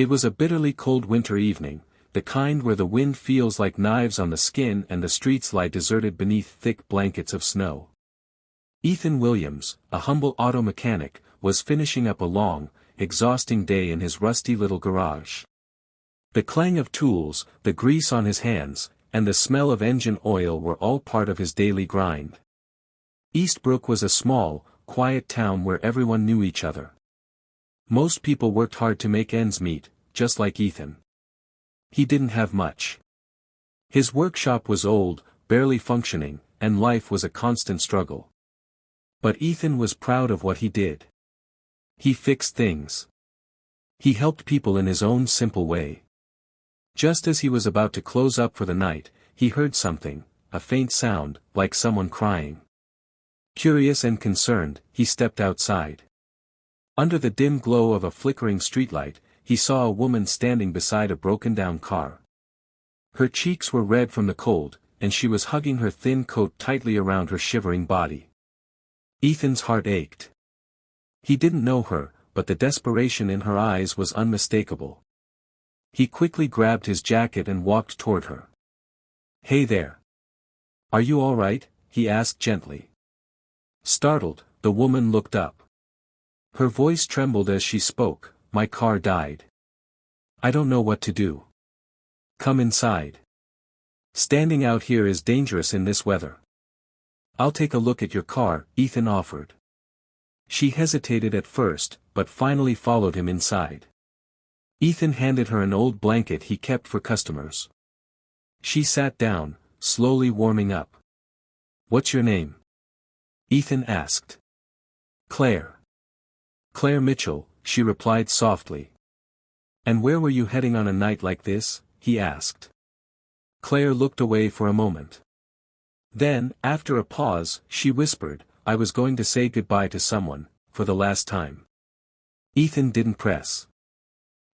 It was a bitterly cold winter evening, the kind where the wind feels like knives on the skin and the streets lie deserted beneath thick blankets of snow. Ethan Williams, a humble auto mechanic, was finishing up a long, exhausting day in his rusty little garage. The clang of tools, the grease on his hands, and the smell of engine oil were all part of his daily grind. Eastbrook was a small, quiet town where everyone knew each other. Most people worked hard to make ends meet, just like Ethan. He didn't have much. His workshop was old, barely functioning, and life was a constant struggle. But Ethan was proud of what he did. He fixed things. He helped people in his own simple way. Just as he was about to close up for the night, he heard something, a faint sound, like someone crying. Curious and concerned, he stepped outside. Under the dim glow of a flickering streetlight, he saw a woman standing beside a broken-down car. Her cheeks were red from the cold, and she was hugging her thin coat tightly around her shivering body. Ethan's heart ached. He didn't know her, but the desperation in her eyes was unmistakable. He quickly grabbed his jacket and walked toward her. "Hey there. Are you all right?" he asked gently. Startled, the woman looked up. Her voice trembled as she spoke. "My car died. I don't know what to do. Come inside. Standing out here is dangerous in this weather." "I'll take a look at your car," Ethan offered. She hesitated at first, but finally followed him inside. Ethan handed her an old blanket he kept for customers. She sat down, slowly warming up. "What's your name?" Ethan asked. "Claire." "Claire Mitchell," she replied softly. "And where were you heading on a night like this?" he asked. Claire looked away for a moment. Then, after a pause, she whispered, "I was going to say goodbye to someone, for the last time." Ethan didn't press.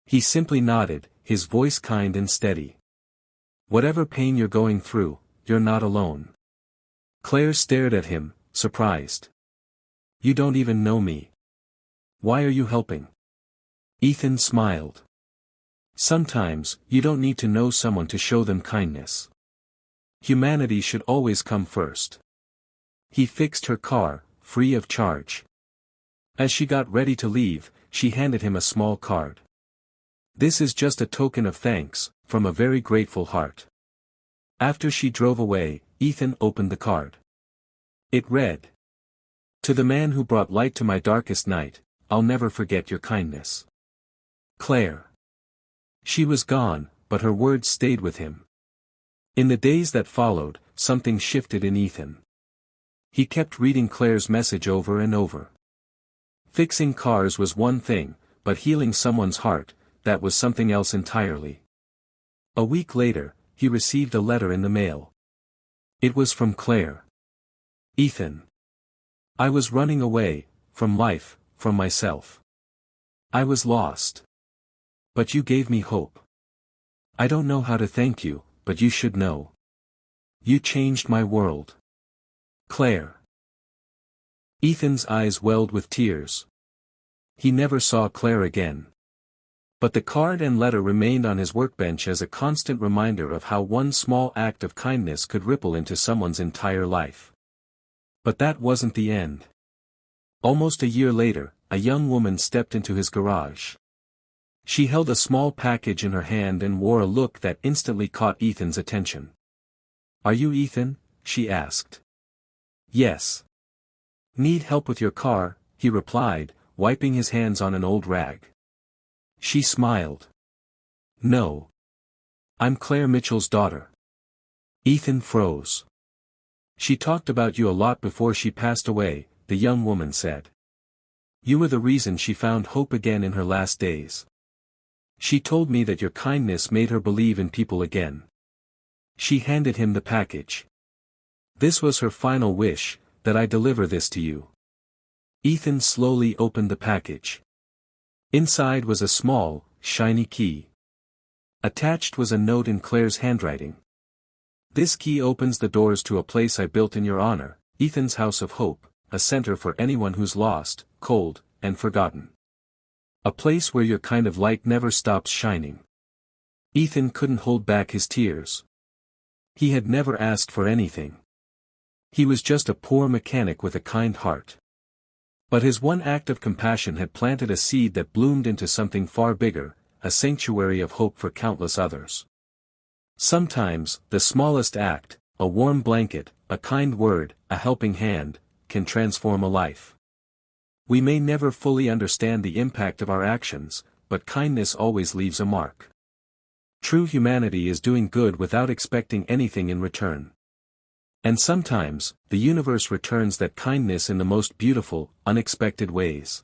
He simply nodded, his voice kind and steady. "Whatever pain you're going through, you're not alone." Claire stared at him, surprised. "You don't even know me. Why are you helping?" Ethan smiled. "Sometimes, you don't need to know someone to show them kindness. Humanity should always come first." He fixed her car, free of charge. As she got ready to leave, she handed him a small card. "This is just a token of thanks, from a very grateful heart." After she drove away, Ethan opened the card. It read, "To the man who brought light to my darkest night, I'll never forget your kindness. Claire." She was gone, but her words stayed with him. In the days that followed, something shifted in Ethan. He kept reading Claire's message over and over. Fixing cars was one thing, but healing someone's heart, that was something else entirely. A week later, he received a letter in the mail. It was from Claire. "Ethan. I was running away, from life, from myself. I was lost. But you gave me hope. I don't know how to thank you, but you should know. You changed my world. Claire." Ethan's eyes welled with tears. He never saw Claire again. But the card and letter remained on his workbench as a constant reminder of how one small act of kindness could ripple into someone's entire life. But that wasn't the end. Almost a year later, a young woman stepped into his garage. She held a small package in her hand and wore a look that instantly caught Ethan's attention. "Are you Ethan?" she asked. "Yes." "Need help with your car?" he replied, wiping his hands on an old rag. She smiled. "No. I'm Claire Mitchell's daughter." Ethan froze. "She talked about you a lot before she passed away," the young woman said. "You were the reason she found hope again in her last days. She told me that your kindness made her believe in people again." She handed him the package. "This was her final wish, that I deliver this to you." Ethan slowly opened the package. Inside was a small, shiny key. Attached was a note in Claire's handwriting. "This key opens the doors to a place I built in your honor, Ethan's House of Hope, a center for anyone who's lost, cold, and forgotten. A place where your kind of light never stops shining. Ethan couldn't hold back his tears. He had never asked for anything. He was just a poor mechanic with a kind heart. But his one act of compassion had planted a seed that bloomed into something far bigger, a sanctuary of hope for countless others. Sometimes, the smallest act, a warm blanket, a kind word, a helping hand, can transform a life. We may never fully understand the impact of our actions, but kindness always leaves a mark. True humanity is doing good without expecting anything in return. And sometimes, the universe returns that kindness in the most beautiful, unexpected ways.